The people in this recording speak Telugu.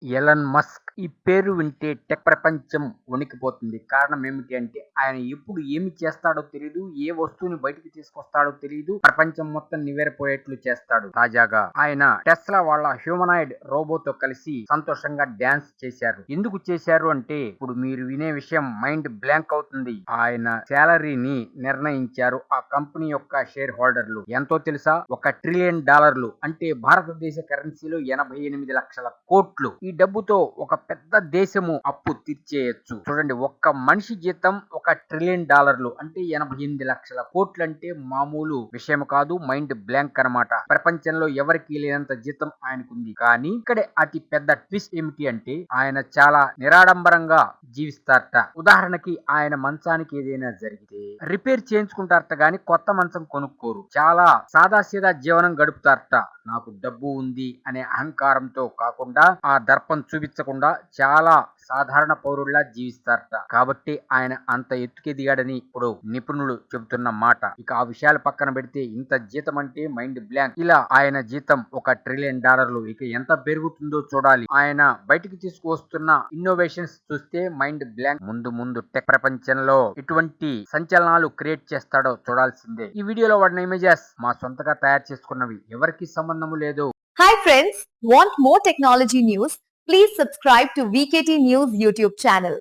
ఎలన్ మస్క్ ఈ పేరు వింటే టెక్ ప్రపంచం వణికిపోతుంది. కారణం ఏమిటి అంటే ఆయన ఎప్పుడు ఏమి చేస్తాడో తెలీదు. ఏ వస్తువుని బయటికి తీసుకొస్తాడో తెలీదు. ప్రపంచం మొత్తం నివ్వెరపోయేట్లు చేస్తాడు. తాజాగా ఆయన టెస్లా వాళ్ళ హ్యూమనాయిడ్ రోబోతో కలిసి సంతోషంగా డాన్స్ చేశారు. ఎందుకు చేశారు అంటే ఇప్పుడు మీరు వినే విషయం మైండ్ బ్లాంక్ అవుతుంది. ఆయన శాలరీని నిర్ణయించారు. ఆ కంపెనీ యొక్క షేర్ హోల్డర్లు ఎంతో తెలుసా? $1 ట్రిలియన్, అంటే భారతదేశ కరెన్సీలో 88 లక్షల కోట్లు. ఈ డబ్బుతో ఒక పెద్ద దేశము అప్పు తీర్చేయచ్చు. చూడండి, ఒక్క మనిషి జీతం $1 ట్రిలియన్, అంటే 88 లక్షల కోట్లు అంటే మామూలు విషయం కాదు. మైండ్ బ్లాంక్ అన్నమాట. ప్రపంచంలో ఎవరికి లేనంత జీతం ఆయనకుంది. కానీ ఇక్కడే అతి పెద్ద ట్విస్ట్ ఏమిటి అంటే ఆయన చాలా నిరాడంబరంగా జీవిస్తారట. ఉదాహరణకి ఆయన మంచానికి ఏదైనా జరిగితే రిపేర్ చేయించుకుంటారట గాని కొత్త మంచం కొనుక్కోరు. చాలా సాదాసీదా జీవనం గడుపుతారట. నాకు డబ్బు ఉంది అనే అహంకారంతో కాకుండా, ఆ దర్పం చూపించకుండా చాలా సాధారణ పౌరుల్లా జీవిస్తారట. కాబట్టి ఆయన అంత ఎత్తుకెదిగాడని ఇప్పుడు నిపుణులు చెబుతున్న మాట. ఇక ఆ విషయాలు పక్కన పెడితే ఇంత జీతం అంటే మైండ్ బ్లాంక్. ఇలా ఆయన జీతం $1 ట్రిలియన్. ఇక ఎంత పెరుగుతుందో చూడాలి. ఆయన బయటికి తీసుకువస్తున్న ఇన్నోవేషన్స్ చూస్తే మైండ్ బ్లాంక్. ముందు టెక్ ప్రపంచంలో ఎటువంటి సంచలనాలు క్రియేట్ చేస్తాడో చూడాల్సిందే. ఈ వీడియోలో వాడిన ఇమేజెస్ మా సొంతగా తయారు చేసుకున్నవి, ఎవరికి సంబంధము లేదు. Hi friends, want more technology news? Please subscribe to VKT News YouTube channel.